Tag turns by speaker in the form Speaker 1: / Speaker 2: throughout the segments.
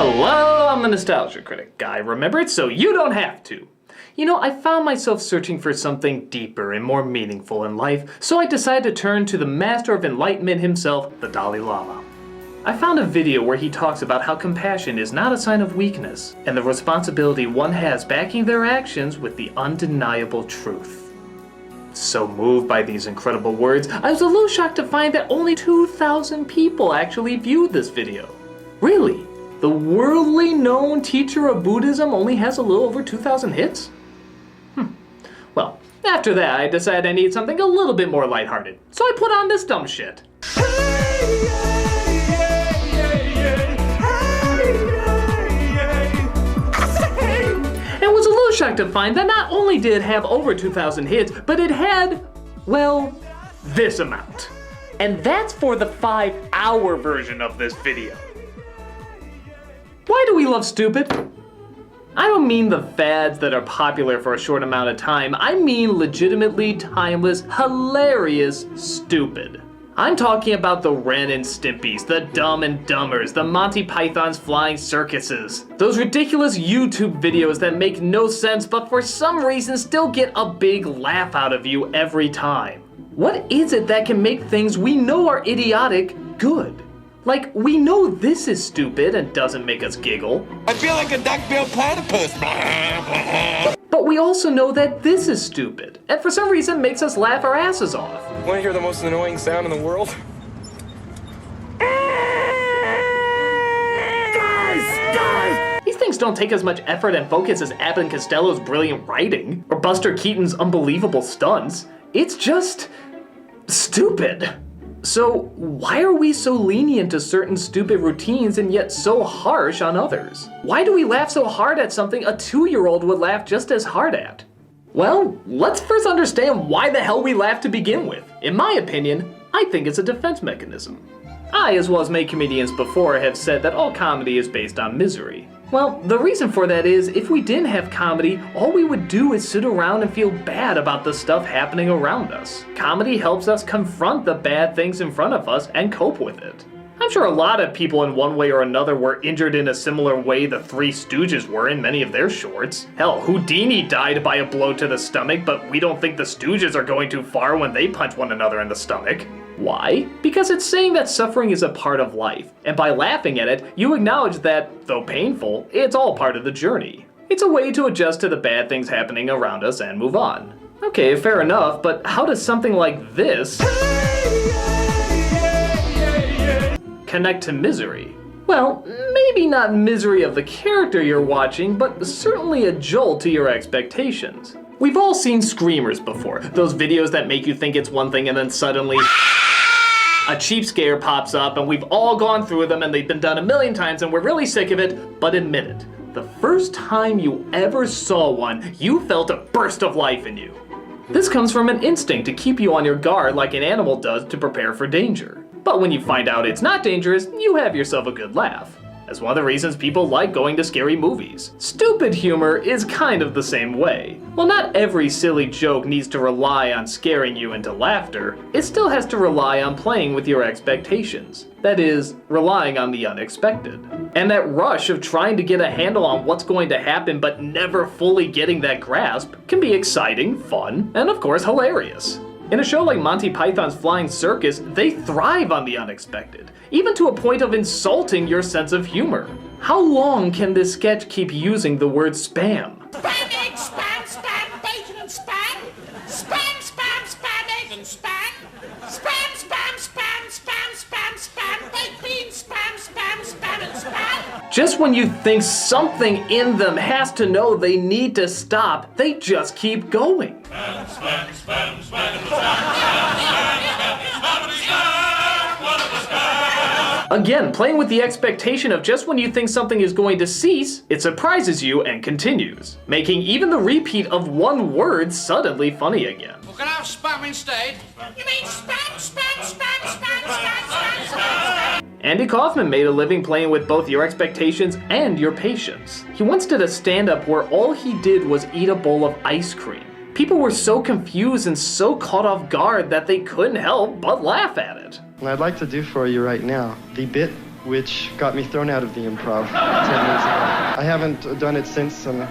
Speaker 1: Hello, I'm the Nostalgia Critic guy. Remember it so you don't have to. You know, I found myself searching for something deeper and more meaningful in life, so I decided to turn to the master of enlightenment himself, the Dalai Lama. I found a video where he talks about how compassion is not a sign of weakness, and the responsibility one has backing their actions with the undeniable truth. So moved by these incredible words, I was a little shocked to find that only 2,000 people actually viewed this video. Really? The worldly known teacher of Buddhism only has a little over 2,000 hits? Well, after that I decided I needed something a little bit more lighthearted, so I put on this dumb shit. And was a little shocked to find that not only did it have over 2,000 hits, but it had, well, this amount. And that's for the 5-hour version of this video. Why do we love stupid? I don't mean the fads that are popular for a short amount of time. I mean legitimately timeless, hilarious stupid. I'm talking about the Ren and Stimpies, the Dumb and Dumbers, the Monty Python's Flying Circuses. Those ridiculous YouTube videos that make no sense but for some reason still get a big laugh out of you every time. What is it that can make things we know are idiotic good? Like, we know this is stupid and doesn't make us giggle.
Speaker 2: I feel like a duck-billed platypus.
Speaker 1: But we also know that this is stupid, and for some reason makes us laugh our asses off.
Speaker 2: Want to hear the most annoying sound in the world? Guys!
Speaker 1: These things don't take as much effort and focus as Abbott and Costello's brilliant writing, or Buster Keaton's unbelievable stunts. It's just stupid. So why are we so lenient to certain stupid routines and yet so harsh on others? Why do we laugh so hard at something a 2-year-old would laugh just as hard at? Well, let's first understand why the hell we laugh to begin with. In my opinion, I think it's a defense mechanism. I, as well as many comedians before, have said that all comedy is based on misery. Well, the reason for that is, if we didn't have comedy, all we would do is sit around and feel bad about the stuff happening around us. Comedy helps us confront the bad things in front of us and cope with it. I'm sure a lot of people in one way or another were injured in a similar way the Three Stooges were in many of their shorts. Hell, Houdini died by a blow to the stomach, but we don't think the Stooges are going too far when they punch one another in the stomach. Why? Because it's saying that suffering is a part of life, and by laughing at it, you acknowledge that, though painful, it's all part of the journey. It's a way to adjust to the bad things happening around us and move on. Okay, fair enough, but how does something like this connect to misery? Well, maybe not misery of the character you're watching, but certainly a jolt to your expectations. We've all seen screamers before, those videos that make you think it's one thing and then suddenly a cheap scare pops up, and we've all gone through them and they've been done a million times and we're really sick of it, but admit it. The first time you ever saw one, you felt a burst of life in you. This comes from an instinct to keep you on your guard like an animal does to prepare for danger. But when you find out it's not dangerous, you have yourself a good laugh. That's one of the reasons people like going to scary movies. Stupid humor is kind of the same way. While not every silly joke needs to rely on scaring you into laughter, it still has to rely on playing with your expectations. That is, relying on the unexpected. And that rush of trying to get a handle on what's going to happen but never fully getting that grasp can be exciting, fun, and of course hilarious. In a show like Monty Python's Flying Circus, they thrive on the unexpected, even to a point of insulting your sense of humor. How long can this sketch keep using the word spam?
Speaker 3: Spam eggs, spam, spam, bacon and spam. Spam, spam, spam, egg and spam. Spam, spam, spam, spam, spam, spam, baked beans, spam, spam, spam and spam.
Speaker 1: Just when you think something in them has to know they need to stop, they just keep going.
Speaker 4: Spam, spam, spam, spam, spam,
Speaker 1: Again, playing with the expectation of just when you think something is going to cease, it surprises you and continues, making even the repeat of one word suddenly funny again.
Speaker 3: Well, can I have spam instead? You mean spam, spam, spam, spam, spam, spam, spam?
Speaker 1: Andy Kaufman made a living playing with both your expectations and your patience. He once did a stand-up where all he did was eat a bowl of ice cream. People were so confused and so caught off guard that they couldn't help but laugh at it.
Speaker 5: What I'd like to do for you right now, the bit which got me thrown out of the improv 10 years ago. I haven't done it since, and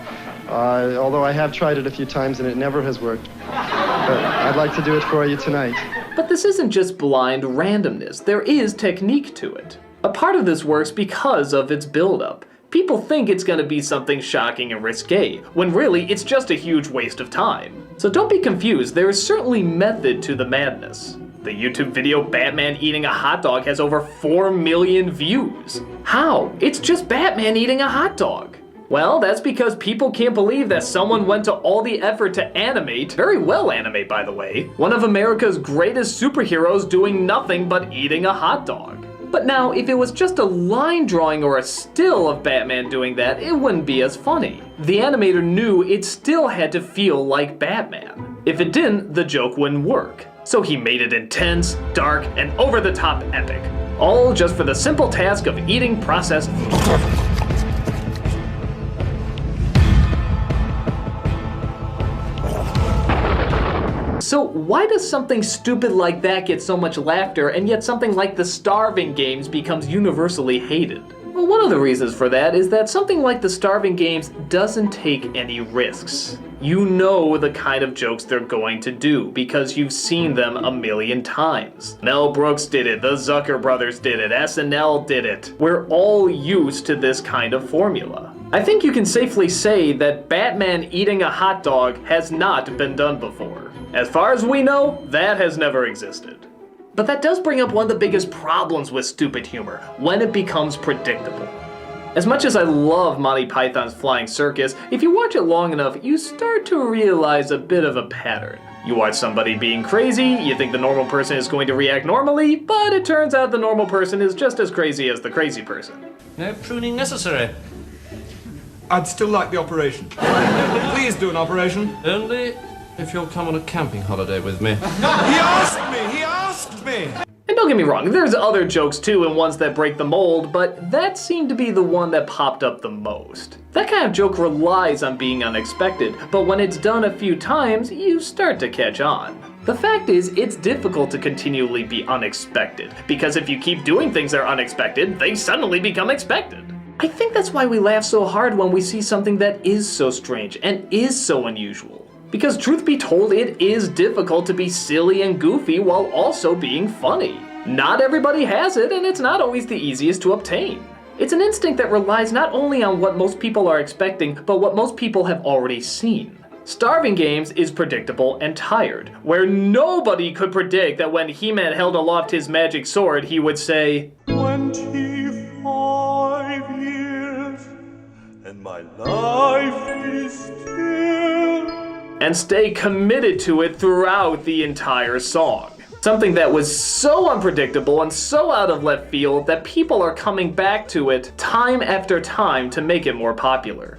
Speaker 5: although I have tried it a few times and it never has worked. But I'd like to do it for you tonight.
Speaker 1: But this isn't just blind randomness, there is technique to it. A part of this works because of its build-up. People think it's gonna be something shocking and risque, when really it's just a huge waste of time. So don't be confused, there is certainly method to the madness. The YouTube video Batman eating a hot dog has over 4 million views. How? It's just Batman eating a hot dog. Well, that's because people can't believe that someone went to all the effort to animate, very well animate by the way, one of America's greatest superheroes doing nothing but eating a hot dog. But now, if it was just a line drawing or a still of Batman doing that, it wouldn't be as funny. The animator knew it still had to feel like Batman. If it didn't, the joke wouldn't work. So he made it intense, dark, and over-the-top epic. All just for the simple task of eating processed food. So why does something stupid like that get so much laughter, and yet something like the Starving Games becomes universally hated? Well, one of the reasons for that is that something like the Starving Games doesn't take any risks. You know the kind of jokes they're going to do because you've seen them a million times. Mel Brooks did it, the Zucker brothers did it, SNL did it. We're all used to this kind of formula. I think you can safely say that Batman eating a hot dog has not been done before. As far as we know, that has never existed. But that does bring up one of the biggest problems with stupid humor, when it becomes predictable. As much as I love Monty Python's Flying Circus, if you watch it long enough, you start to realize a bit of a pattern. You watch somebody being crazy, you think the normal person is going to react normally, but it turns out the normal person is just as crazy as the crazy person.
Speaker 4: No pruning necessary.
Speaker 6: I'd still like the operation. Please do an operation.
Speaker 4: Only if you'll come on a camping holiday with me.
Speaker 6: He asked me! He asked me!
Speaker 1: And don't get me wrong, there's other jokes too and ones that break the mold, but that seemed to be the one that popped up the most. That kind of joke relies on being unexpected, but when it's done a few times, you start to catch on. The fact is, it's difficult to continually be unexpected, because if you keep doing things that are unexpected, they suddenly become expected. I think that's why we laugh so hard when we see something that is so strange and is so unusual. Because truth be told, it is difficult to be silly and goofy while also being funny. Not everybody has it, and it's not always the easiest to obtain. It's an instinct that relies not only on what most people are expecting, but what most people have already seen. Starving Games is predictable and tired, where nobody could predict that when He-Man held aloft his magic sword, he would say,
Speaker 7: 25 years, and my life is still...
Speaker 1: and stay committed to it throughout the entire song. Something that was so unpredictable and so out of left field that people are coming back to it time after time to make it more popular.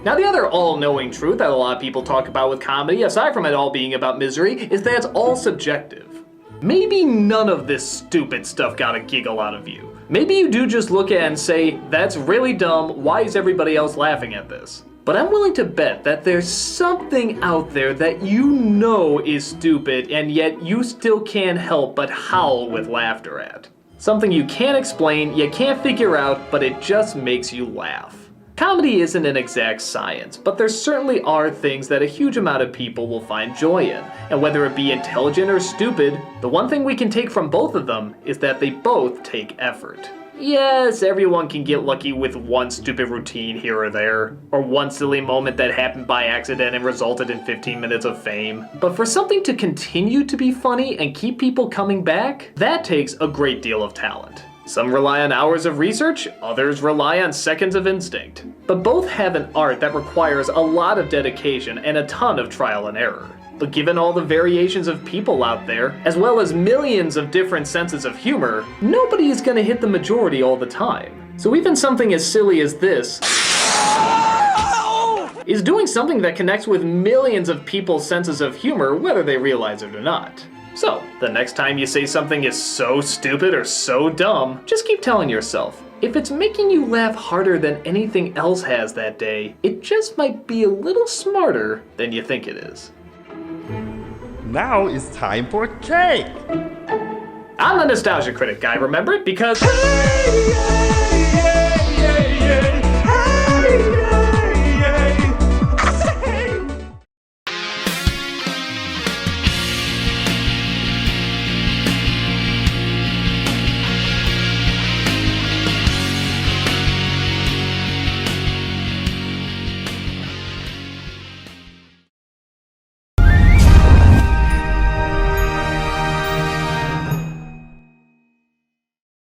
Speaker 1: Now, the other all-knowing truth that a lot of people talk about with comedy, aside from it all being about misery, is that it's all subjective. Maybe none of this stupid stuff got a giggle out of you. Maybe you do just look at it and say, that's really dumb, why is everybody else laughing at this? But I'm willing to bet that there's something out there that you know is stupid and yet you still can't help but howl with laughter at. Something you can't explain, you can't figure out, but it just makes you laugh. Comedy isn't an exact science, but there certainly are things that a huge amount of people will find joy in. And whether it be intelligent or stupid, the one thing we can take from both of them is that they both take effort. Yes, everyone can get lucky with one stupid routine here or there, or one silly moment that happened by accident and resulted in 15 minutes of fame. But for something to continue to be funny and keep people coming back, that takes a great deal of talent. Some rely on hours of research, others rely on seconds of instinct. But both have an art that requires a lot of dedication and a ton of trial and error. But given all the variations of people out there, as well as millions of different senses of humor, nobody is gonna hit the majority all the time. So even something as silly as this is doing something that connects with millions of people's senses of humor, whether they realize it or not. So, the next time you say something is so stupid or so dumb, just keep telling yourself, if it's making you laugh harder than anything else has that day, it just might be a little smarter than you think it is.
Speaker 7: Now it's time for cake!
Speaker 1: I'm the Nostalgia Critic guy, remember it? Because...